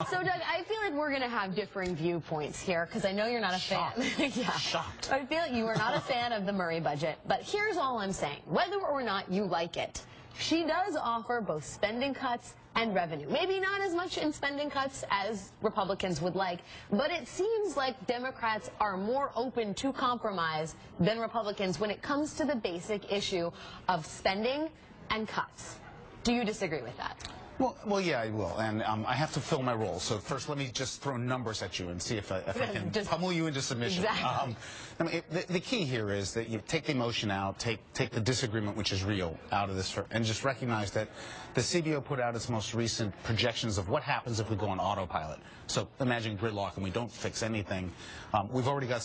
So, Doug, I feel like we're going to have differing viewpoints here, because I know you're not a fan. Yeah. Shocked. I feel like you are not a fan of the Murray budget, but here's all I'm saying. Whether or not you like it, she does offer both spending cuts and revenue. Maybe not as much in spending cuts as Republicans would like, but it seems like Democrats are more open to compromise than Republicans when it comes to the basic issue of spending and cuts. Do you disagree with that? Well, yeah, I will, and I have to fill my role. So first, let me just throw numbers at you and see if I can pummel you into submission. Exactly. I mean, the key here is that you take the emotion out, take the disagreement, which is real, out of this, and just recognize that the CBO put out its most recent projections of what happens if we go on autopilot. So imagine gridlock and we don't fix anything. We've already got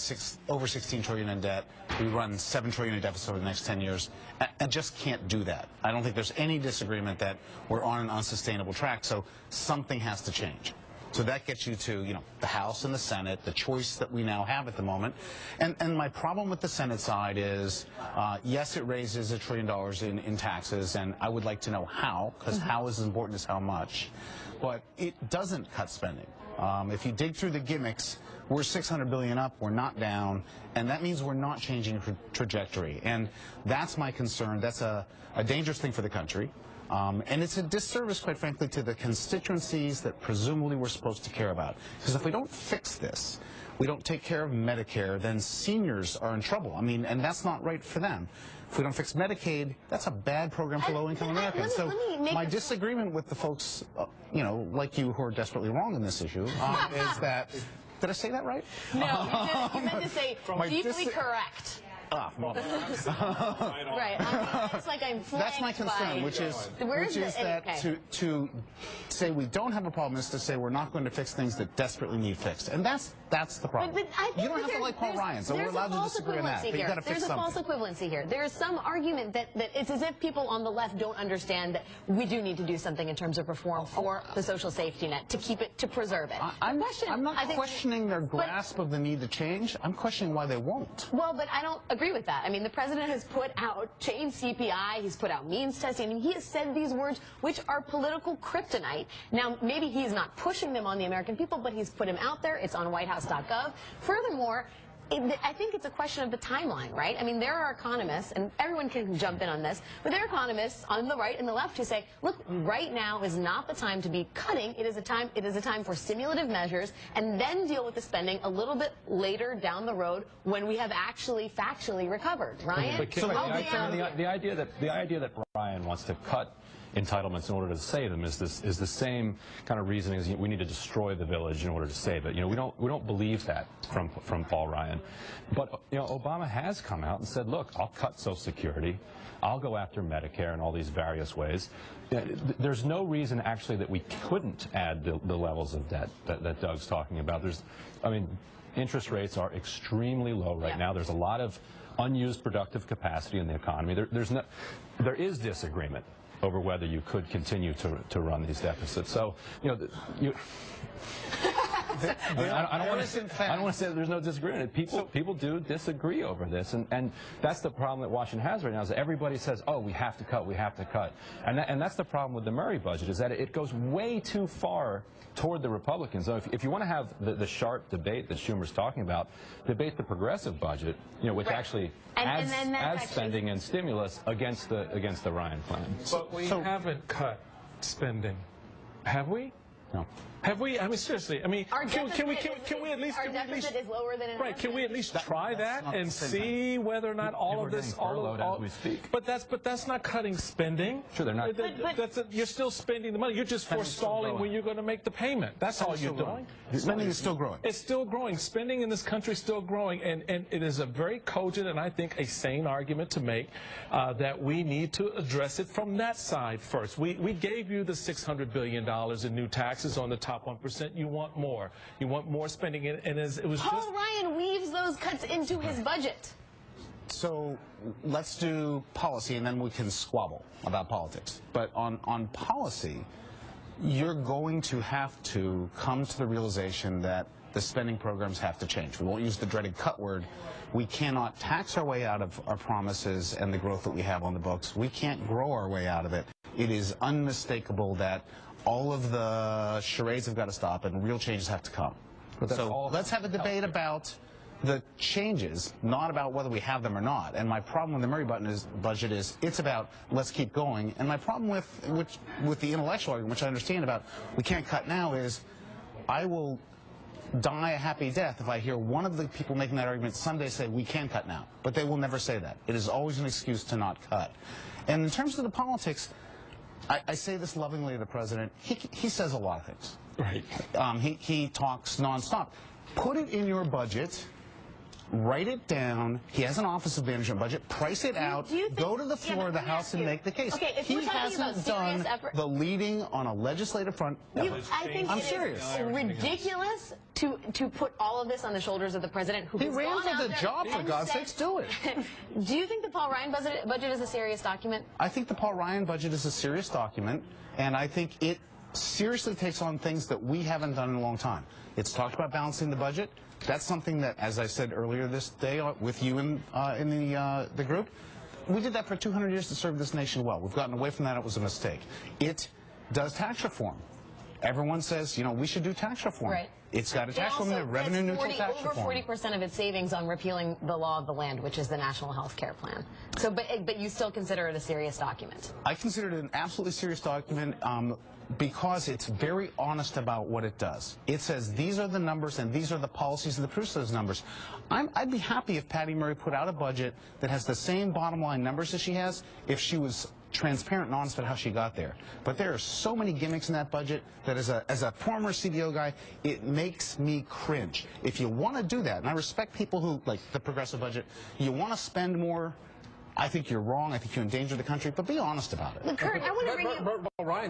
over 16 trillion in debt. We run 7 trillion in deficit over the next 10 years, and just can't do that. I don't think there's any disagreement that we're on an unsustainable track. So something has to change. So that gets you to, the House and the Senate, the choice that we now have at the moment. And my problem with the Senate side is, yes, it raises $1 trillion in taxes, and I would like to know how, because how is as important as how much. But it doesn't cut spending. If you dig through the gimmicks, we're $600 billion up, we're not down, and that means we're not changing trajectory. And that's my concern. That's a dangerous thing for the country. And it's a disservice, quite frankly, to the constituencies that presumably we're supposed to care about. Because if we don't fix this, we don't take care of Medicare, then seniors are in trouble. I mean, and that's not right for them. If we don't fix Medicaid, that's a bad program for low-income Americans. So my disagreement with the folks, like you, who are desperately wrong in this issue, is that... Did I say that right? No, you meant to say deeply correct. Right. It's like I'm flanked. That's my concern, which is that to say we don't have a problem is to say we're not going to fix things that desperately need fixed, and that's the problem. But I think you don't have to like Paul Ryan, so we're allowed to disagree on that. But you got to fix something. There's a false equivalency here. There is some argument that it's as if people on the left don't understand that we do need to do something in terms of reform for the social safety net to preserve it. I'm not questioning their grasp of the need to change. I'm questioning why they won't. Well, but I don't agree with that. I mean, the president has put out change CPI, he's put out means testing, and he has said these words which are political kryptonite. Now, maybe he's not pushing them on the American people, but he's put them out there. It's on whitehouse.gov. Furthermore, I think it's a question of the timeline, right? I mean, there are economists, and everyone can jump in on this, but there are economists on the right and the left who say, look, right now is not the time to be cutting. It is a time for stimulative measures, and then deal with the spending a little bit later down the road when we have actually factually recovered. Ryan? But the idea that Ryan wants to cut entitlements in order to save them is the same kind of reasoning as we need to destroy the village in order to save it. We don't believe that from Paul Ryan. But Obama has come out and said, look, I'll cut Social Security, I'll go after Medicare in all these various ways. There's no reason actually that we couldn't add the levels of debt that Doug's talking about. Interest rates are extremely low right now. There's a lot of unused productive capacity in the economy. There is disagreement over whether you could continue to run these deficits. So, I don't want to say that there's no disagreement. People do disagree over this, and that's the problem that Washington has right now. Is that everybody says, "Oh, we have to cut, we have to cut," and that's the problem with the Murray budget, is that it goes way too far toward the Republicans. So if you want to have the sharp debate that Schumer's talking about, debate the progressive budget, which actually adds spending and stimulus against the Ryan plan. But we haven't cut spending, have we? No. Have we? I mean, seriously. I mean, can we at least? Our deficit is lower than right. Can we at least try that and see whether or not all of this, as we speak? But that's not cutting spending. Sure, they're not. You're still spending the money. You're just forestalling when you're going to make the payment. That's all you're doing. Spending is still growing. It's still growing. Spending in this country is still growing, and it is a very cogent and I think a sane argument to make that we need to address it from that side first. We gave you the $600 billion in new taxes on the top 1%. You want more. You want more spending, and it was Paul Ryan weaves those cuts into his budget. So let's do policy, and then we can squabble about politics. But on policy, you're going to have to come to the realization that the spending programs have to change. We won't use the dreaded cut word. We cannot tax our way out of our promises and the growth that we have on the books. We can't grow our way out of it. It is unmistakable that all of the charades have got to stop and real changes have to come. So let's have a debate about the changes, not about whether we have them or not. And my problem with the Murray budget is it's about let's keep going. And my problem with the intellectual argument, which I understand about we can't cut now, is I will die a happy death if I hear one of the people making that argument someday say we can cut now. But they will never say that. It is always an excuse to not cut. And in terms of the politics, I say this lovingly to the president. He says a lot of things. Right. He talks nonstop. Put it in your budget. Write it down. He has an Office of Management budget. Price it out. Go to the floor of the House and make the case. Okay, if he hasn't done the leading on a legislative front. I think I'm serious. It's ridiculous to put all of this on the shoulders of the president who he ran for the job, for God's sakes. Do it. Do you think the Paul Ryan budget is a serious document? I think the Paul Ryan budget is a serious document, and I think it seriously takes on things that we haven't done in a long time. It's talked about balancing the budget. That's something that, as I said earlier this day with you in the group, we did that for 200 years to serve this nation well. We've gotten away from that. It was a mistake. It does tax reform. Everyone says, you know, we should do tax reform. Right. It's got a tax reform, revenue neutral tax reform. Over 40% of its savings on repealing the law of the land, which is the National Health Care Plan. So, but you still consider it a serious document? I consider it an absolutely serious document. Because it's very honest about what it does. It says these are the numbers and these are the policies that produce those numbers. I'd be happy if Patty Murray put out a budget that has the same bottom line numbers as she has if she was transparent and honest about how she got there. But there are so many gimmicks in that budget that as a former CBO guy, it makes me cringe. If you want to do that, and I respect people who, like the progressive budget, you want to spend more, I think you're wrong. I think you endanger the country, but be honest about it. Kurt, I want to bring you... Ryan